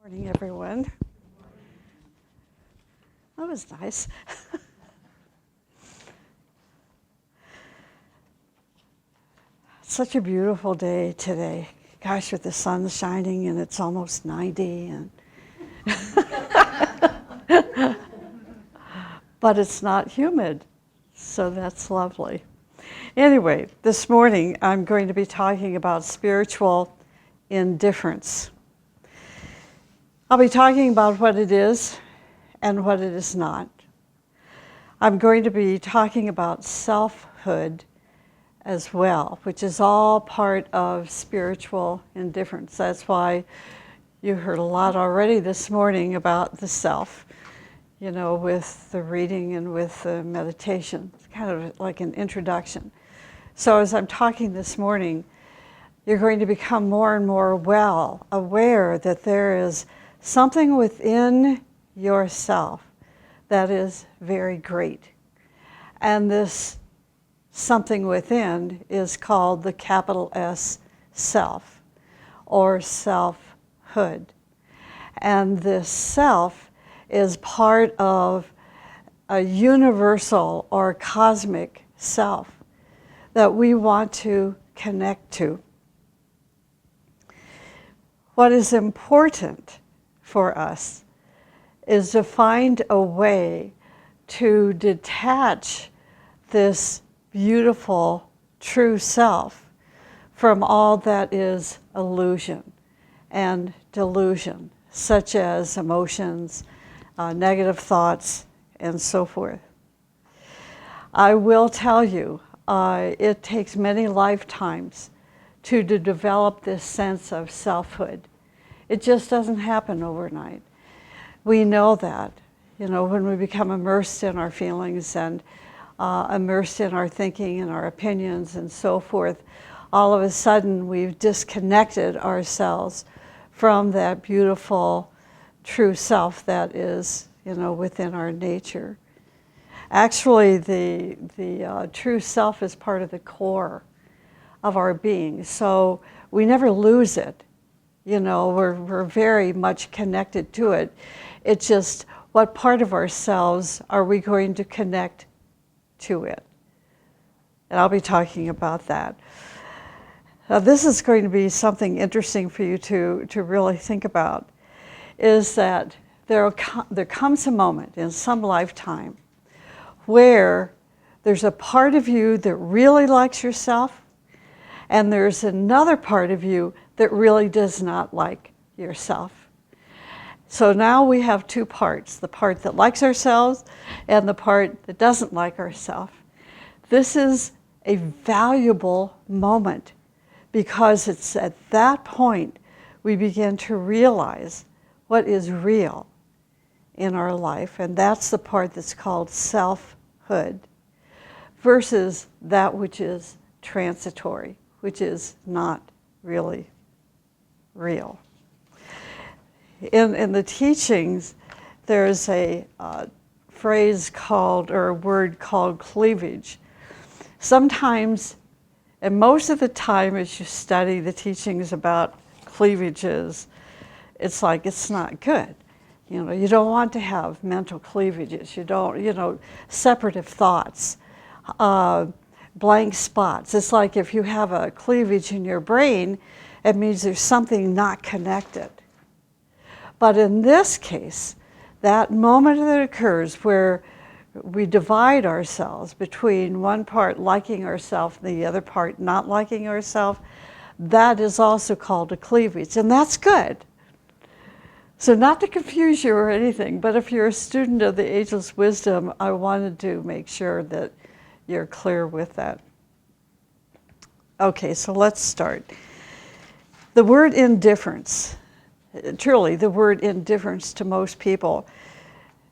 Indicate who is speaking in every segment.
Speaker 1: Morning, everyone. That was nice. Such a beautiful day today. Gosh, with the sun shining and it's almost 90 and but it's not humid, so that's lovely. Anyway, this morning I'm going to be talking about spiritual indifference. I'll be talking about what it is and what it is not. I'm going to be talking about selfhood as well, which is all part of spiritual indifference. That's why you heard a lot already this morning about the self, with the reading and with the meditation. It's kind of like an introduction. So as I'm talking this morning, you're going to become more and more aware that there is something within yourself that is very great. And this something within is called the capital S self, or selfhood. And this self is part of a universal or cosmic self that we want to connect to. What is important for us is to find a way to detach this beautiful true self from all that is illusion and delusion, such as emotions, negative thoughts, and so forth. I will tell you, it takes many lifetimes to develop this sense of selfhood. It just doesn't happen overnight. We know that, when we become immersed in our feelings and immersed in our thinking and our opinions and so forth, all of a sudden we've disconnected ourselves from that beautiful true self that is, within our nature. Actually, the true self is part of the core of our being, so we never lose it. We're very much connected to it. It's just, what part of ourselves are we going to connect to it? And I'll be talking about that. Now, this is going to be something interesting for you to really think about, is that there comes a moment in some lifetime where there's a part of you that really likes yourself, and there's another part of you that really does not like yourself. So now we have two parts, the part that likes ourselves and the part that doesn't like ourselves. This is a valuable moment because it's at that point we begin to realize what is real in our life, and that's the part that's called selfhood versus that which is transitory, which is not really real. In the teachings, there's a phrase called, or a word called cleavage. Sometimes, and most of the time as you study the teachings about cleavages, it's like it's not good. You don't want to have mental cleavages. You don't, separative thoughts, blank spots. It's like if you have a cleavage in your brain, it means there's something not connected. But in this case, that moment that occurs where we divide ourselves between one part liking ourselves and the other part not liking ourselves, that is also called a cleavage, and that's good. So not to confuse you or anything, but if you're a student of the Ageless Wisdom, I wanted to make sure that you're clear with that. Okay, so let's start. The word indifference, truly the word indifference to most people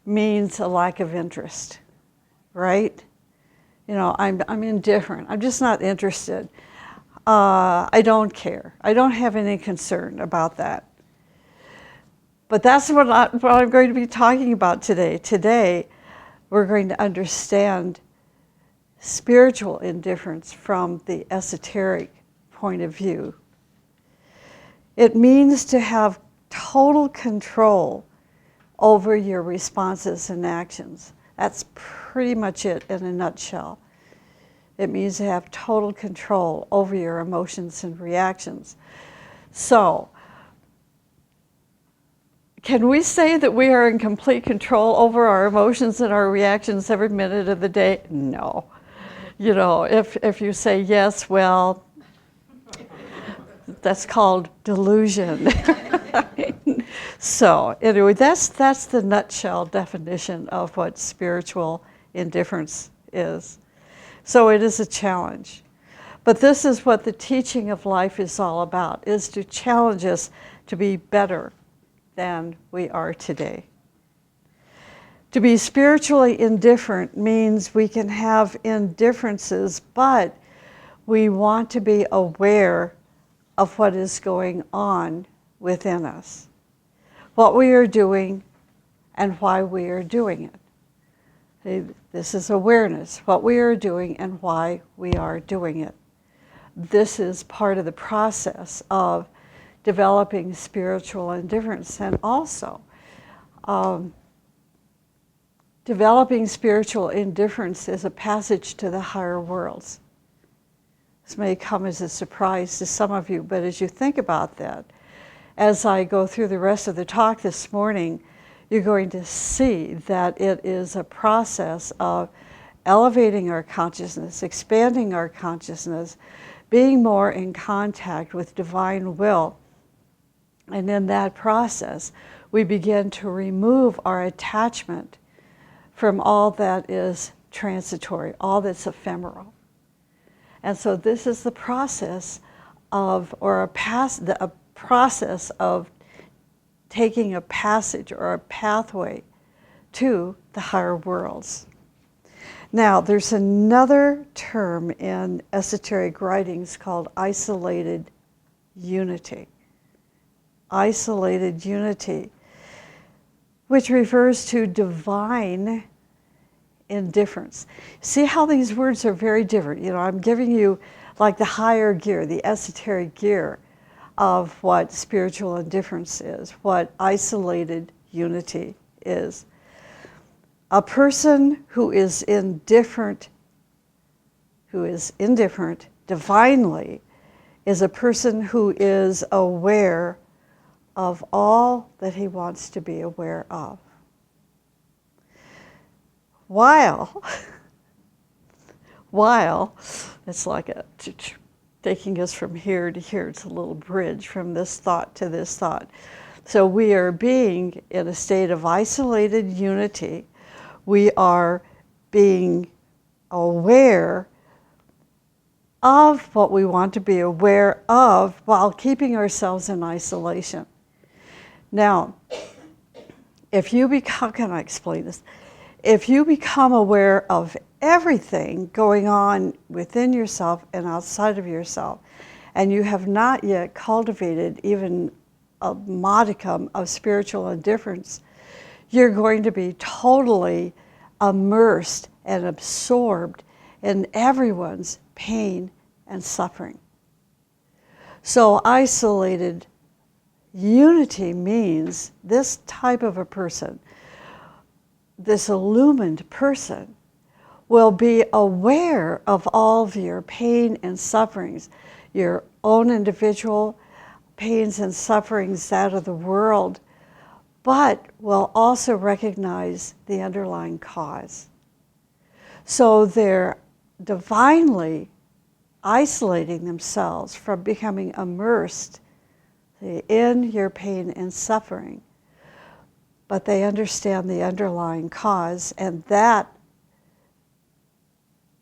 Speaker 1: means a lack of interest, right? I'm indifferent. I'm just not interested. I don't care. I don't have any concern about that. But that's what I'm going to be talking about today. Today, we're going to understand spiritual indifference from the esoteric point of view. It means to have total control over your responses and actions. That's pretty much it in a nutshell. It means to have total control over your emotions and reactions. So, can we say that we are in complete control over our emotions and our reactions every minute of the day? No. You know, if you say yes, well, that's called delusion. So anyway, that's the nutshell definition of what spiritual indifference is. So it is a challenge. But this is what the teaching of life is all about, is to challenge us to be better than we are today. To be spiritually indifferent means we can have indifferences, but we want to be aware of what is going on within us, what we are doing and why we are doing it. This is awareness, what we are doing and why we are doing it. This is part of the process of developing spiritual indifference, and also developing spiritual indifference is a passage to the higher worlds. This may come as a surprise to some of you, but as you think about that, as I go through the rest of the talk this morning, you're going to see that it is a process of elevating our consciousness, expanding our consciousness, being more in contact with divine will. And in that process, we begin to remove our attachment from all that is transitory, all that's ephemeral. And so this is the process of, or a process of taking a passage or a pathway to the higher worlds. Now, there's another term in esoteric writings called isolated unity. Isolated unity, which refers to divine indifference. See how these words are very different. You know, I'm giving you like the higher gear, the esoteric gear of what spiritual indifference is, what isolated unity is. A person who is indifferent divinely is a person who is aware of all that he wants to be aware of. While it's like taking us from here to here, it's a little bridge from this thought to this thought. So we are being in a state of isolated unity. We are being aware of what we want to be aware of while keeping ourselves in isolation. Now, if you become, how can I explain this? If you become aware of everything going on within yourself and outside of yourself, and you have not yet cultivated even a modicum of spiritual indifference, you're going to be totally immersed and absorbed in everyone's pain and suffering. So isolated unity means this type of a person, this illumined person, will be aware of all of your pain and sufferings, your own individual pains and sufferings out of the world, but will also recognize the underlying cause. So they're divinely isolating themselves from becoming immersed in your pain and suffering, but they understand the underlying cause, and that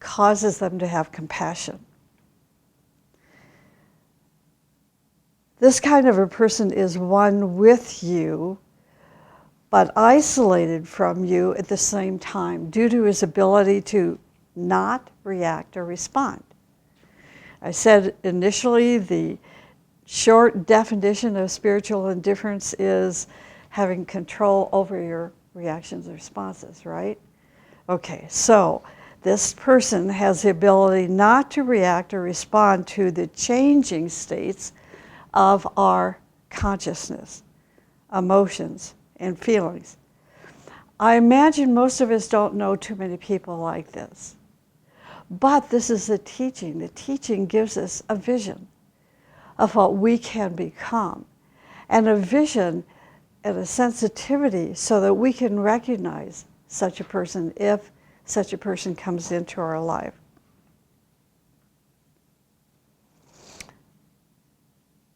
Speaker 1: causes them to have compassion. This kind of a person is one with you, but isolated from you at the same time due to his ability to not react or respond. I said initially the short definition of spiritual indifference is having control over your reactions and responses, right? Okay, so this person has the ability not to react or respond to the changing states of our consciousness, emotions and feelings. I imagine most of us don't know too many people like this. But this is the teaching. The teaching gives us a vision of what we can become, and a vision and a sensitivity so that we can recognize such a person if such a person comes into our life.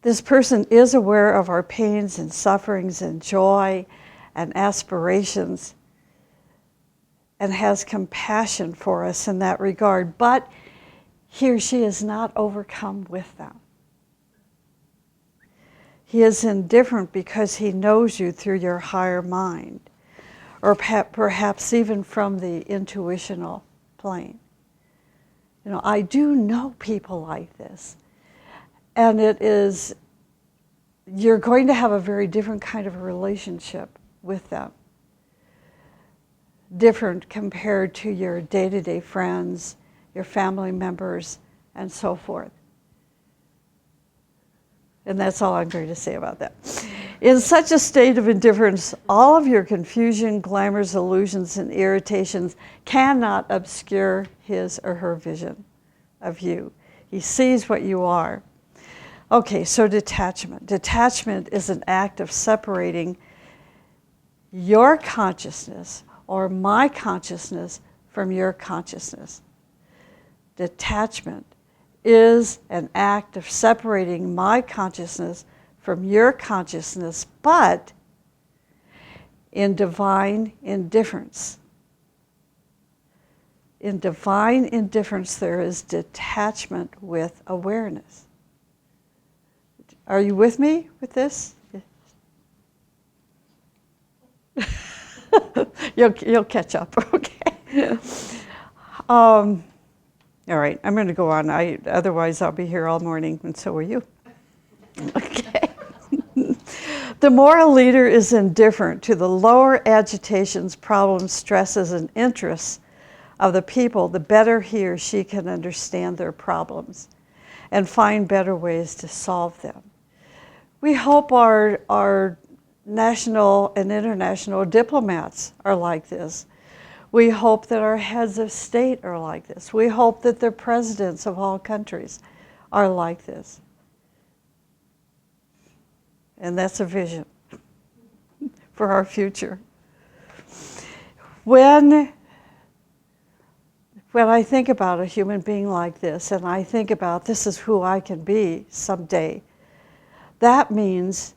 Speaker 1: This person is aware of our pains and sufferings and joy and aspirations and has compassion for us in that regard, but he or she is not overcome with them. He is indifferent because he knows you through your higher mind, or perhaps even from the intuitional plane. You know, I do know people like this. And it is, you're going to have a very different kind of a relationship with them. Different compared to your day-to-day friends, your family members, and so forth. And that's all I'm going to say about that. In such a state of indifference, all of your confusion, glamours, illusions, and irritations cannot obscure his or her vision of you. He sees what you are. Okay, so detachment. Detachment is an act of separating your consciousness or my consciousness from your consciousness. Detachment is an act of separating my consciousness from your consciousness, but in divine indifference. In divine indifference, there is detachment with awareness. Are you with me with this? You'll catch up, okay? All right, I'm going to go on. Otherwise, I'll be here all morning, and so are you. Okay. The more a leader is indifferent to the lower agitations, problems, stresses, and interests of the people, the better he or she can understand their problems and find better ways to solve them. We hope our national and international diplomats are like this. We hope that our heads of state are like this. We hope that the presidents of all countries are like this. And that's a vision for our future. When I think about a human being like this, and I think about this is who I can be someday, that means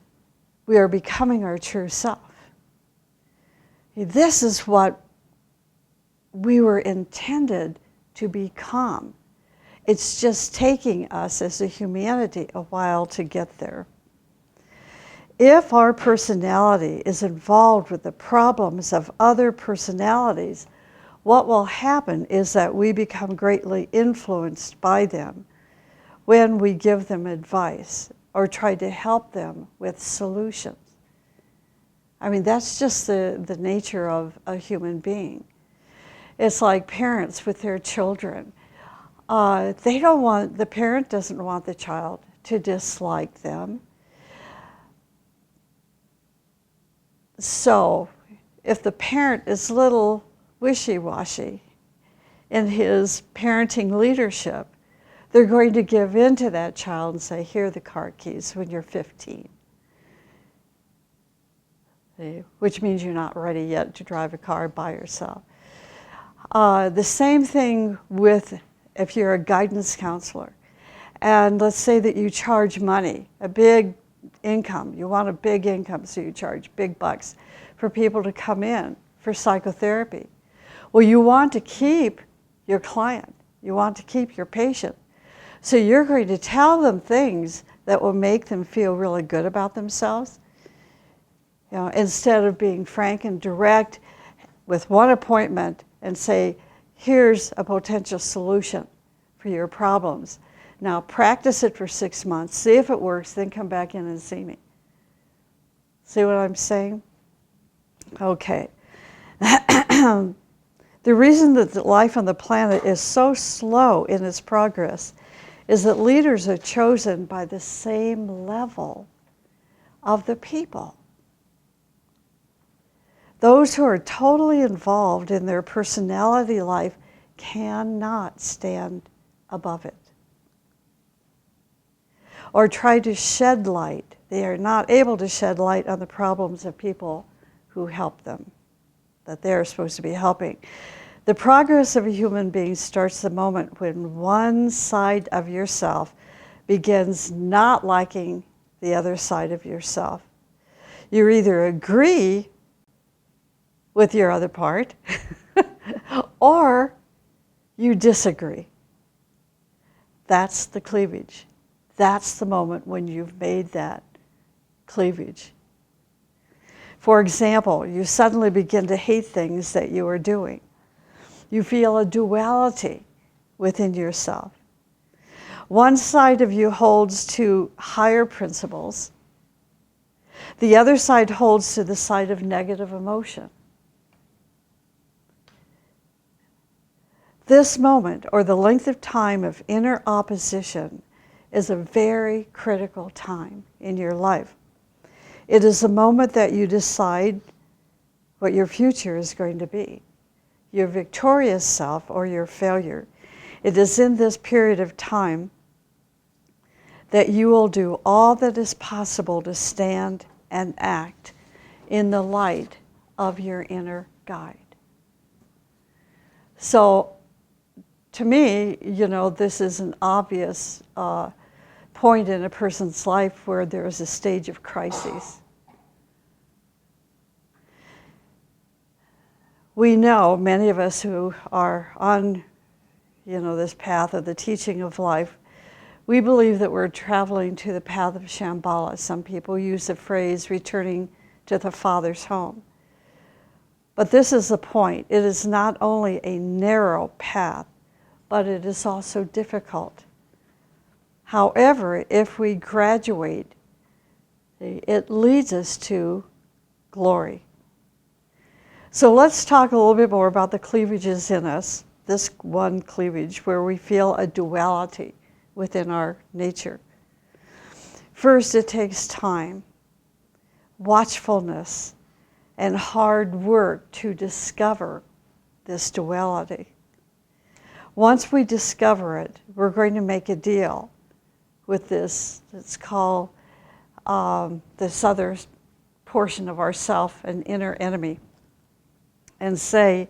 Speaker 1: we are becoming our true self. This is what we were intended to become. It's just taking us as a humanity a while to get there. If our personality is involved with the problems of other personalities, what will happen is that we become greatly influenced by them when we give them advice or try to help them with solutions. I mean, that's just the nature of a human being. It's like parents with their children. The parent doesn't want the child to dislike them. So if the parent is a little wishy-washy in his parenting leadership, they're going to give in to that child and say, here are the car keys when you're 15. Which means you're not ready yet to drive a car by yourself. The same thing with if you're a guidance counselor. And let's say that you charge money, a big income. You want a big income, so you charge big bucks for people to come in for psychotherapy. Well, you want to keep your client. You want to keep your patient. So you're going to tell them things that will make them feel really good about themselves. You know, instead of being frank and direct with one appointment and say, here's a potential solution for your problems. Now practice it for 6 months, see if it works, then come back in and see me. See what I'm saying? Okay. The reason that the life on the planet is so slow in its progress is that leaders are chosen by the same level of the people. Those who are totally involved in their personality life cannot stand above it or try to shed light. They are not able to shed light on the problems of people who help them, that they're supposed to be helping. The progress of a human being starts the moment when one side of yourself begins not liking the other side of yourself. You either agree with your other part or you disagree. That's the cleavage. That's the moment when you've made that cleavage. For example, you suddenly begin to hate things that you are doing. You feel a duality within yourself. One side of you holds to higher principles. The other side holds to the side of negative emotion. This moment, or the length of time of inner opposition, is a very critical time in your life. It is the moment that you decide what your future is going to be, your victorious self or your failure. It is in this period of time that you will do all that is possible to stand and act in the light of your inner guide. So, to me, this is an obvious point in a person's life where there is a stage of crisis. We know, many of us who are on, this path of the teaching of life, we believe that we're traveling to the path of Shambhala. Some people use the phrase returning to the Father's home. But this is the point. It is not only a narrow path, but it is also difficult. However, if we graduate, it leads us to glory. So let's talk a little bit more about the cleavages in us, this one cleavage where we feel a duality within our nature. First, it takes time, watchfulness, and hard work to discover this duality. Once we discover it, we're going to make a deal with this. It's called this other portion of ourself, an inner enemy, and say,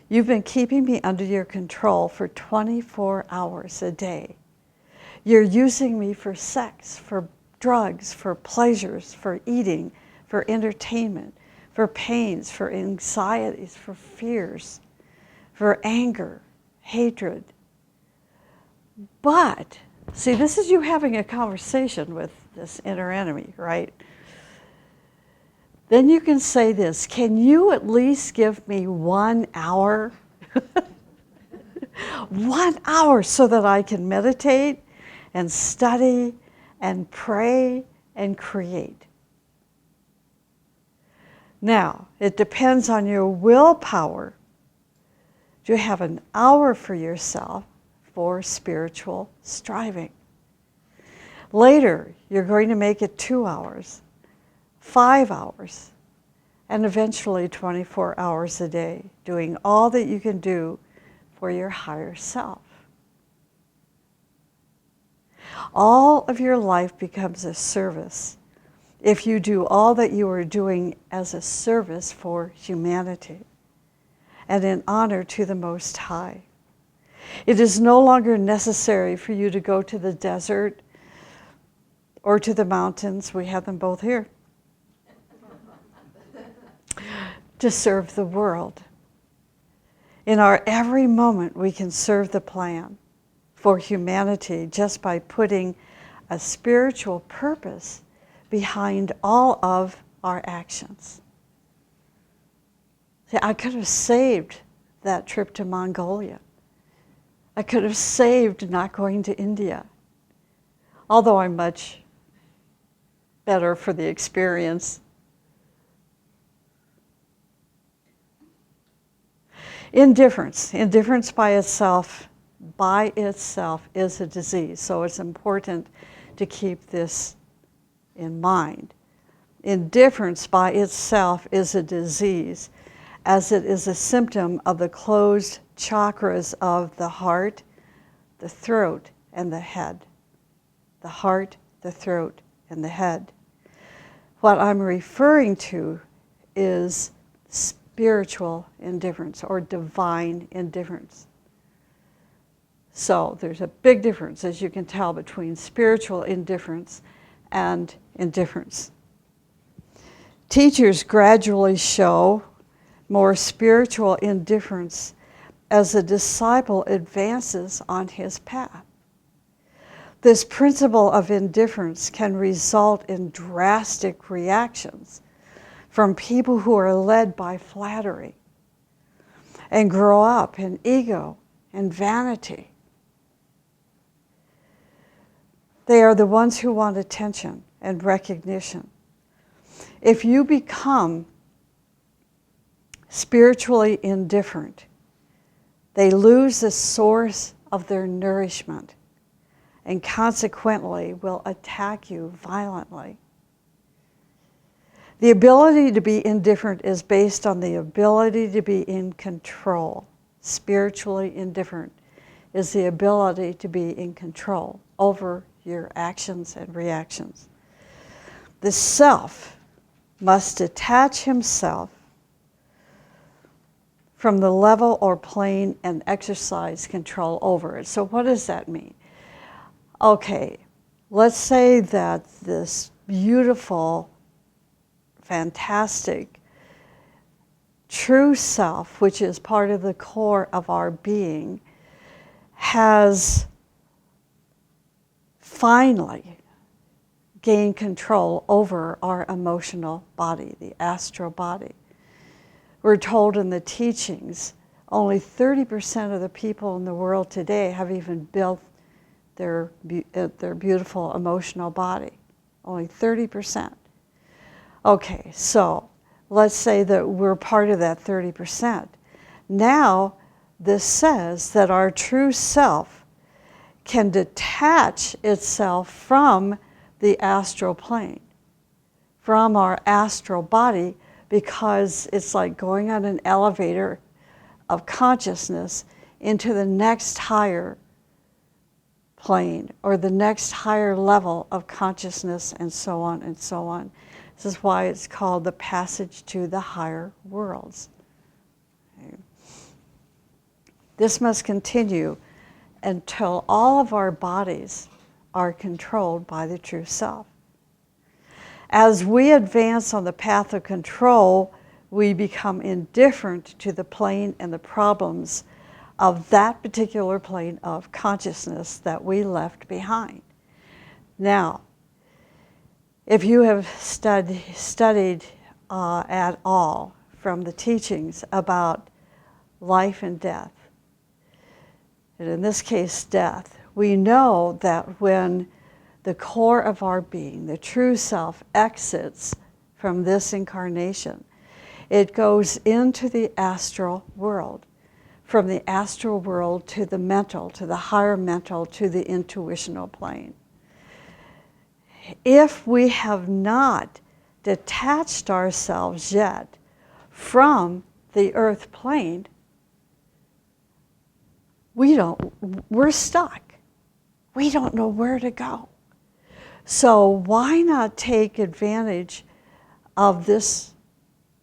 Speaker 1: you've been keeping me under your control for 24 hours a day. You're using me for sex, for drugs, for pleasures, for eating, for entertainment, for pains, for anxieties, for fears, for anger, hatred. But, see, this is you having a conversation with this inner enemy, right? Then you can say this, can you at least give me 1 hour? 1 hour so that I can meditate and study and pray and create. Now, it depends on your willpower to have an hour for yourself for spiritual striving. Later, you're going to make it 2 hours, 5 hours, and eventually 24 hours a day, doing all that you can do for your higher self. All of your life becomes a service if you do all that you are doing as a service for humanity and in honor to the Most High. It is no longer necessary for you to go to the desert or to the mountains, we have them both here, to serve the world. In our every moment, we can serve the plan for humanity just by putting a spiritual purpose behind all of our actions. See, I could have saved that trip to Mongolia. I could have saved not going to India, although I'm much better for the experience. Indifference. Indifference by itself is a disease, so it's important to keep this in mind. Indifference by itself is a disease, as it is a symptom of the closed chakras of the heart, the throat, and the head. The heart, the throat, and the head. What I'm referring to is spiritual indifference or divine indifference. So there's a big difference, as you can tell, between spiritual indifference and indifference. Teachers gradually show more spiritual indifference as a disciple advances on his path. This principle of indifference can result in drastic reactions from people who are led by flattery and grow up in ego and vanity. They are the ones who want attention and recognition. If you become spiritually indifferent, they lose the source of their nourishment and consequently will attack you violently. The ability to be indifferent is based on the ability to be in control. Spiritually indifferent is the ability to be in control over your actions and reactions. The self must detach himself from the level or plane and exercise control over it. So what does that mean? Okay, let's say that this beautiful, fantastic, true self, which is part of the core of our being, has finally gained control over our emotional body, the astral body. We're told in the teachings, only 30% of the people in the world today have even built their beautiful emotional body. Only 30%. Okay, so let's say that we're part of that 30%. Now, this says that our true self can detach itself from the astral plane, from our astral body, because it's like going on an elevator of consciousness into the next higher plane or the next higher level of consciousness, and so on and so on. This is why it's called the passage to the higher worlds. Okay. This must continue until all of our bodies are controlled by the true self. As we advance on the path of control, we become indifferent to the plane and the problems of that particular plane of consciousness that we left behind. Now, if you have studied at all from the teachings about life and death, and in this case death, we know that when the core of our being, the true self, exits from this incarnation, it goes into the astral world. From the astral world to the mental, to the higher mental, to the intuitional plane. If we have not detached ourselves yet from the earth plane, we're stuck. We don't know where to go. So why not take advantage of this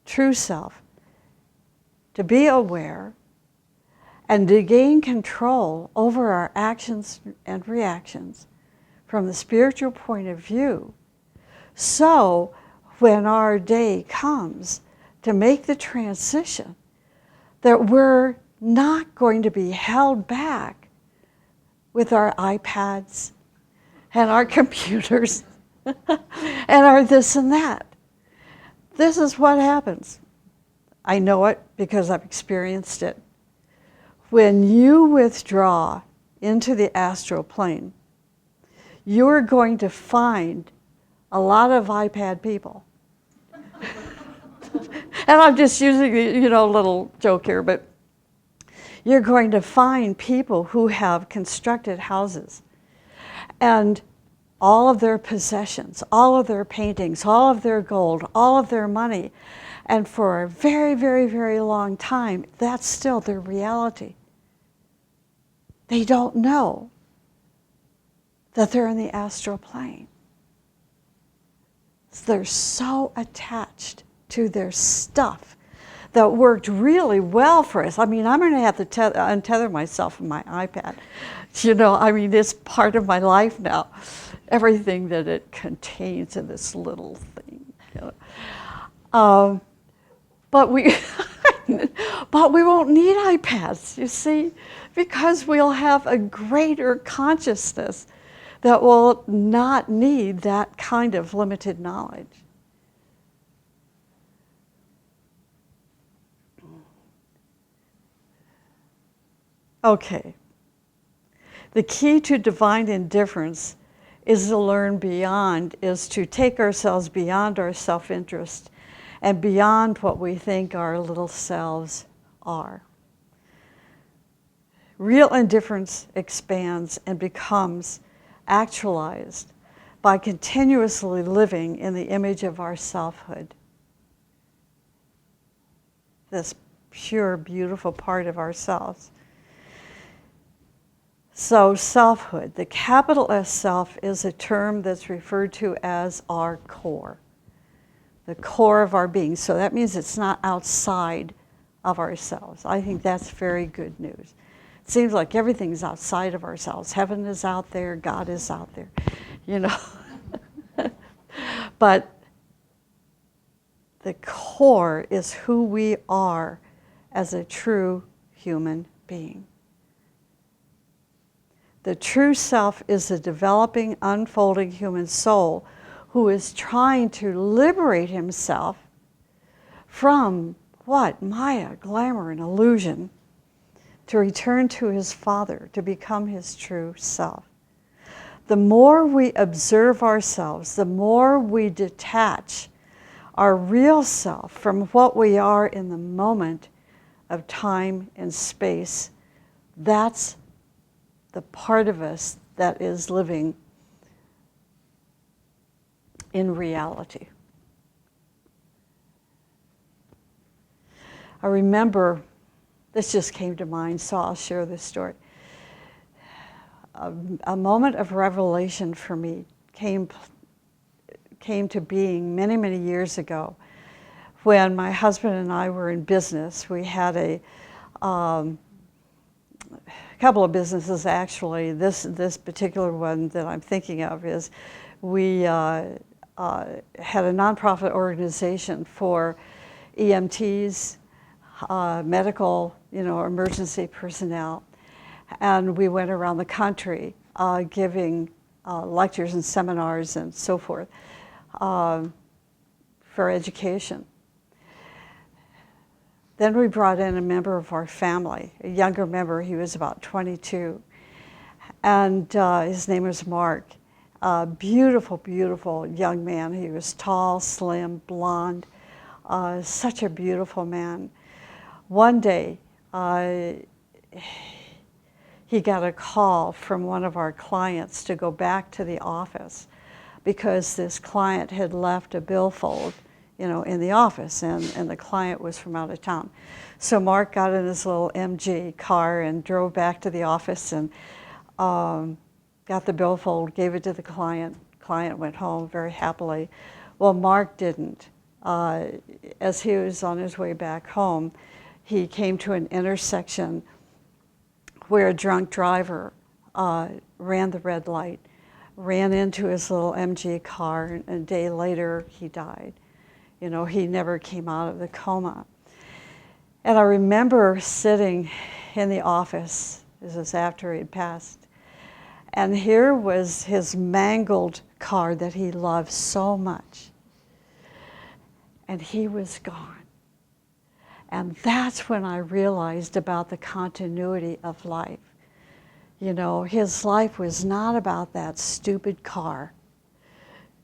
Speaker 1: true self to be aware and to gain control over our actions and reactions from the spiritual point of view, so when our day comes to make the transition, that we're not going to be held back with our iPads and our computers and our this and that. This is what happens. I know it because I've experienced it. When you withdraw into the astral plane, you're going to find a lot of iPad people. And I'm just using a little joke here, but you're going to find people who have constructed houses. And all of their possessions, all of their paintings, all of their gold, all of their money. And for a very, very, very long time, that's still their reality. They don't know that they're in the astral plane. They're so attached to their stuff that worked really well for us. I mean, I'm going to have to untether myself from my iPad. You know, I mean, it's part of my life now. Everything that it contains in this little thing. You know. But we won't need iPads, you see, because we'll have a greater consciousness that will not need that kind of limited knowledge. Okay. The key to divine indifference is to learn beyond, is to take ourselves beyond our self-interest and beyond what we think our little selves are. Real indifference expands and becomes actualized by continuously living in the image of our selfhood. This pure, beautiful part of ourselves. So selfhood, the capital S self, is a term that's referred to as our core. The core of our being. So that means it's not outside of ourselves. I think that's very good news. It seems like everything's outside of ourselves. Heaven is out there, God is out there, you know. But the core is who we are as a true human being. The true self is a developing, unfolding human soul who is trying to liberate himself from what? Maya, glamour, and illusion, to return to his Father, to become his true self. The more we observe ourselves, the more we detach our real self from what we are in the moment of time and space, that's the part of us that is living in reality. I remember, this just came to mind, so I'll share this story. A moment of revelation for me came to being many, many years ago when my husband and I were in business. We had a couple of businesses, actually. This particular one that I'm thinking of is we had a nonprofit organization for EMTs, medical, emergency personnel, and we went around the country giving lectures and seminars and so forth for education. Then we brought in a member of our family, a younger member. He was about 22, and his name was Mark. Beautiful, beautiful young man. He was tall, slim, blonde, such a beautiful man. One day, he got a call from one of our clients to go back to the office because this client had left a billfold, in the office, and the client was from out of town. So Mark got in his little MG car and drove back to the office and got the billfold, gave it to the client. Client went home very happily. Well, Mark didn't. As he was on his way back home, he came to an intersection where a drunk driver ran the red light, ran into his little MG car, and a day later he died. He never came out of the coma. And I remember sitting in the office, this was after he had passed, and here was his mangled car that he loved so much. And he was gone. And that's when I realized about the continuity of life. His life was not about that stupid car,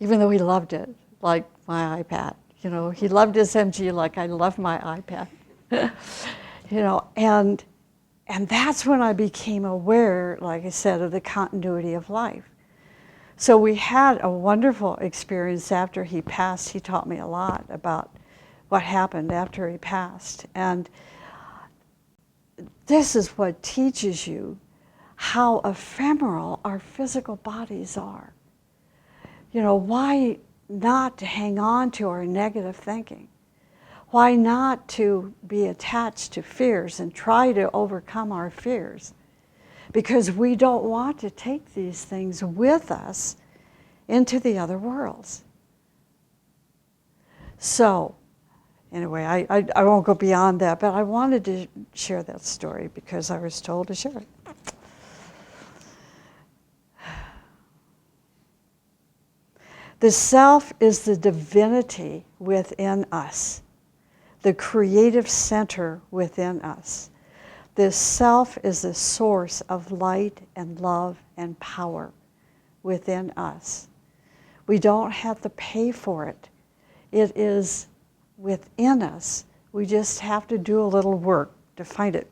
Speaker 1: even though he loved it, like my iPad. He loved his MG like I love my iPad. And that's when I became aware, like I said, of the continuity of life. So we had a wonderful experience after he passed. He taught me a lot about what happened after he passed. And this is what teaches you how ephemeral our physical bodies are. You know, why not to hang on to our negative thinking? Why not to be attached to fears and try to overcome our fears? Because we don't want to take these things with us into the other worlds. So, anyway, I won't go beyond that, but I wanted to share that story because I was told to share it. The self is the divinity within us, the creative center within us. This self is the source of light and love and power within us. We don't have to pay for it. It is within us. We just have to do a little work to find it.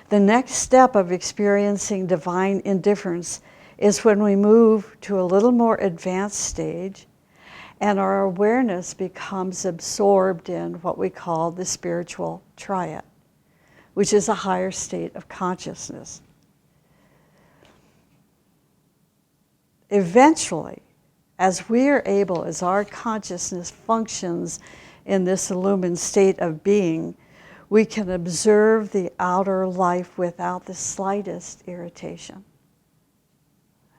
Speaker 1: The next step of experiencing divine indifference is when we move to a little more advanced stage and our awareness becomes absorbed in what we call the spiritual triad, which is a higher state of consciousness. Eventually, as we are able, as our consciousness functions in this illumined state of being, we can observe the outer life without the slightest irritation.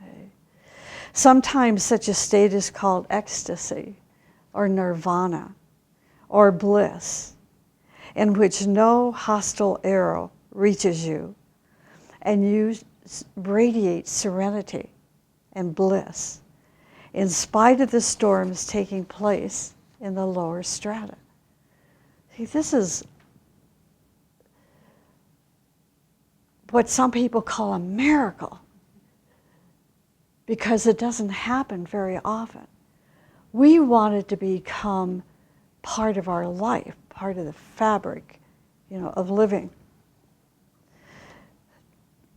Speaker 1: Okay. Sometimes such a state is called ecstasy or nirvana or bliss, in which no hostile arrow reaches you, and you radiate serenity and bliss in spite of the storms taking place in the lower strata. See, this is what some people call a miracle, because it doesn't happen very often. We want it to become part of our life, part of the fabric, of living.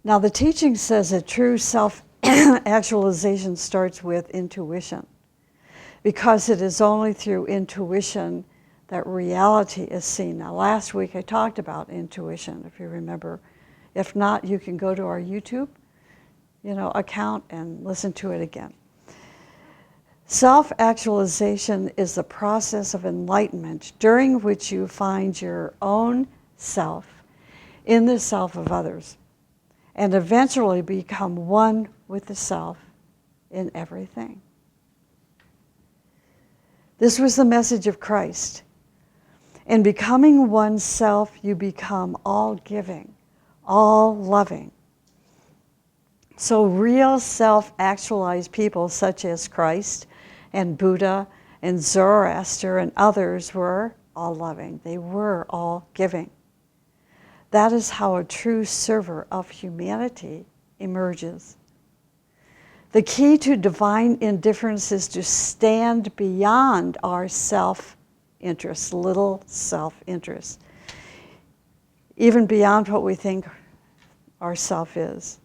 Speaker 1: Now, the teaching says that true self-actualization starts with intuition, because it is only through intuition that reality is seen. Now, last week I talked about intuition, if you remember. If not, you can go to our YouTube, account and listen to it again. Self-actualization is the process of enlightenment during which you find your own self in the self of others, and eventually become one with the self in everything. This was the message of Christ. In becoming oneself, you become all giving, all loving. So real self-actualized people such as Christ and Buddha and Zoroaster and others were all loving. They were all giving. That is how a true server of humanity emerges. The key to divine indifference is to stand beyond our self-interest, little self-interest, even beyond what we think our self is.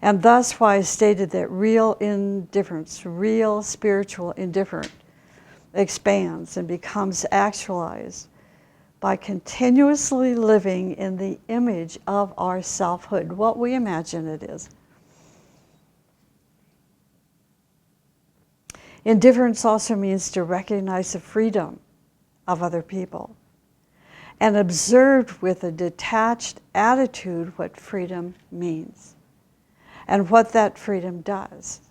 Speaker 1: And thus why I stated that real indifference, real spiritual indifference, expands and becomes actualized by continuously living in the image of our selfhood, what we imagine it is. Indifference also means to recognize the freedom of other people and observe with a detached attitude what freedom means and what that freedom does.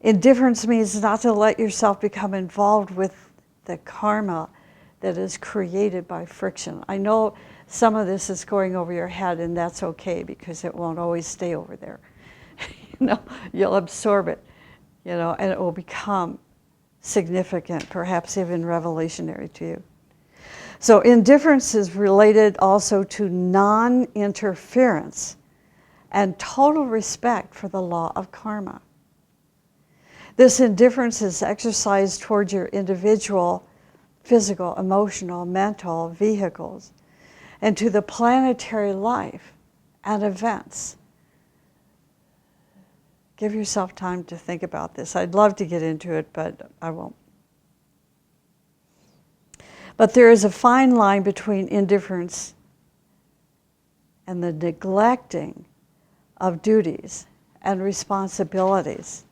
Speaker 1: Indifference means not to let yourself become involved with the karma that is created by friction. I know some of this is going over your head, and that's okay, because it won't always stay over there. You'll absorb it, and it will become significant, perhaps even revelationary to you. So indifference is related also to non-interference and total respect for the law of karma. This indifference is exercised toward your individual physical, emotional, mental vehicles, and to the planetary life and events Give yourself time to think about this. I'd love to get into it, but I won't. But there is a fine line between indifference and the neglecting of duties and responsibilities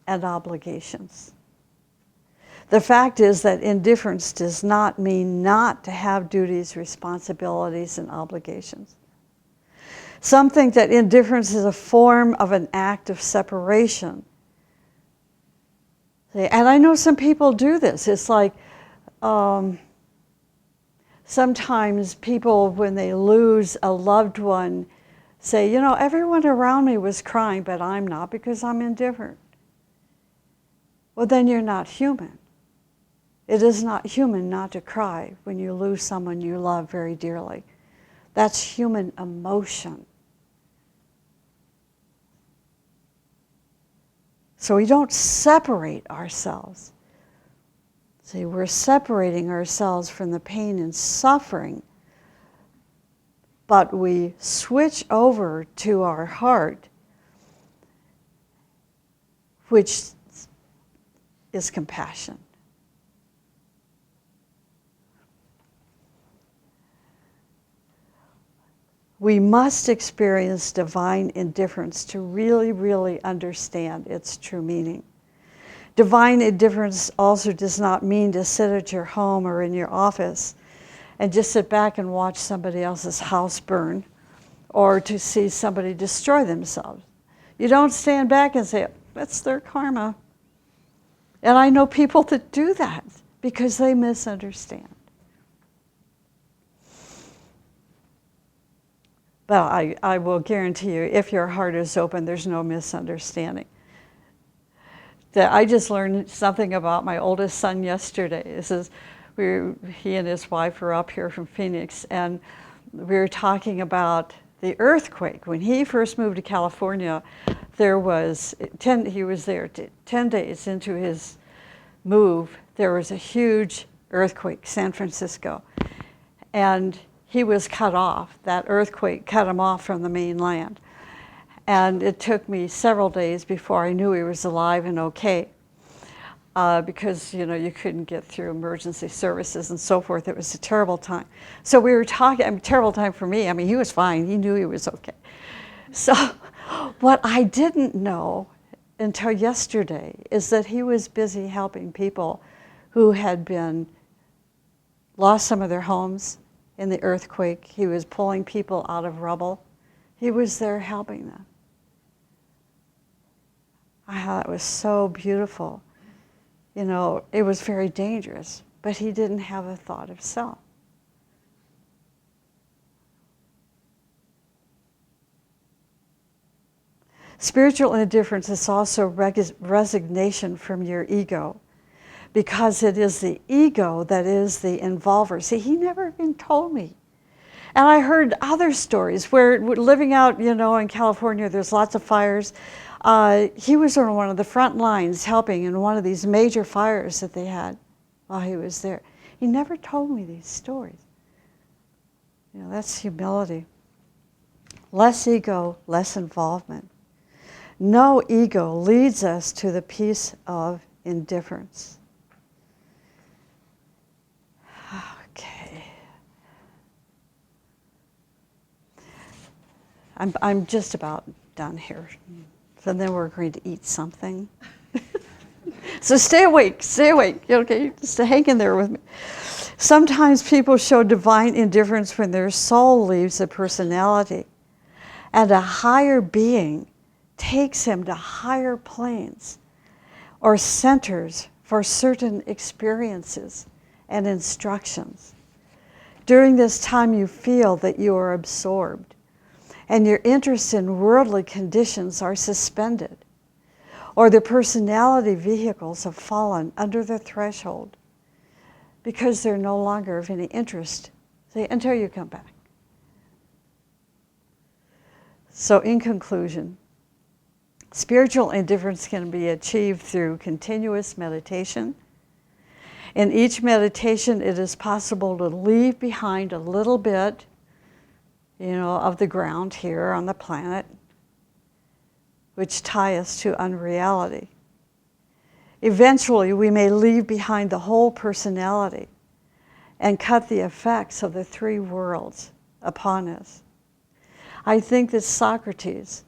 Speaker 1: and obligations. The fact is that indifference does not mean not to have duties, responsibilities, and obligations. Some think that indifference is a form of an act of separation. And I know some people do this. It's like sometimes people, when they lose a loved one, say, you know, everyone around me was crying, but I'm not because I'm indifferent. Well, then you're not human. It is not human not to cry when you lose someone you love very dearly. That's human emotion. So we don't separate ourselves. See, we're separating ourselves from the pain and suffering, but we switch over to our heart, which is compassion. We must experience divine indifference to really, really understand its true meaning. Divine indifference also does not mean to sit at your home or in your office and just sit back and watch somebody else's house burn or to see somebody destroy themselves. You don't stand back and say, that's their karma. And I know people that do that because they misunderstand. But I will guarantee you, if your heart is open, there's no misunderstanding. I just learned something about my oldest son yesterday. He and his wife were up here from Phoenix, and we were talking about the earthquake. When he first moved to California, he was there 10 days into his move. There was a huge earthquake, San Francisco, and he was cut off. That earthquake cut him off from the mainland. And it took me several days before I knew he was alive and okay. Because, you know, you couldn't get through emergency services and so forth. It was a terrible time. So we were talking, terrible time for me. I mean, he was fine. He knew he was okay. So what I didn't know until yesterday is that he was busy helping people who had lost some of their homes in the earthquake. He was pulling people out of rubble. He was there helping them. I thought it was so beautiful. You know, it was very dangerous, but he didn't have a thought of self. Spiritual indifference is also resignation from your ego, because it is the ego that is the involver. See, he never even told me. And I heard other stories where living out, you know, in California, there's lots of fires. He was on one of the front lines helping in one of these major fires that they had while he was there. He never told me these stories. You know, that's humility. Less ego, less involvement. No ego leads us to the peace of indifference. Okay. I'm just about done here. So then we're going to eat something. So stay awake, okay? Just hang in there with me. Sometimes people show divine indifference when their soul leaves the personality and a higher being takes him to higher planes or centers for certain experiences and instructions. During this time, you feel that you are absorbed and your interest in worldly conditions are suspended, or the personality vehicles have fallen under the threshold because they're no longer of any interest, until you come back. So in conclusion, spiritual indifference can be achieved through continuous meditation. In each meditation, it is possible to leave behind a little bit, you know, of the ground here on the planet, which tie us to unreality. Eventually, we may leave behind the whole personality and cut the effects of the three worlds upon us. I think that Socrates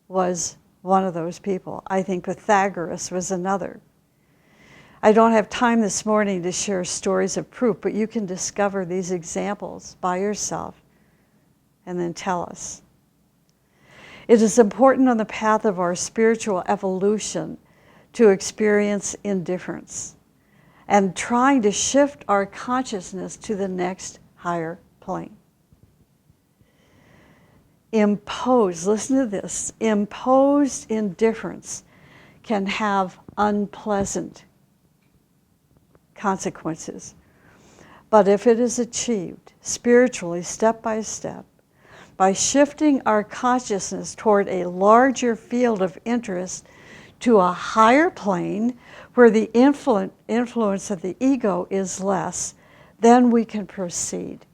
Speaker 1: was one of those people. I think Pythagoras was another. I don't have time this morning to share stories of proof, but you can discover these examples by yourself and then tell us. It is important on the path of our spiritual evolution to experience indifference and trying to shift our consciousness to the next higher plane. Listen to this, imposed indifference can have unpleasant consequences. But if it is achieved spiritually, step by step, by shifting our consciousness toward a larger field of interest to a higher plane where the influence of the ego is less, then we can proceed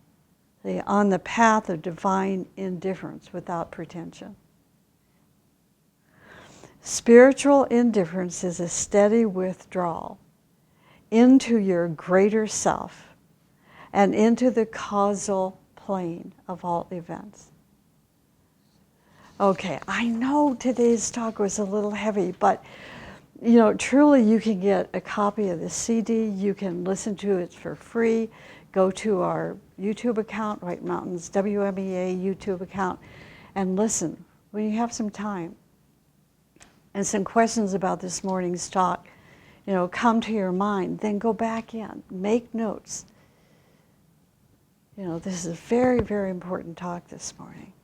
Speaker 1: on the path of divine indifference without pretension. Spiritual indifference is a steady withdrawal into your greater self and into the causal plane of all events. Okay, I know today's talk was a little heavy, but truly you can get a copy of the CD. You can listen to it for free. Go to our YouTube account, White Mountains WMEA YouTube account, and listen when you have some time. And some questions about this morning's talk, come to your mind. Then go back in, make notes. This is a very, very important talk this morning.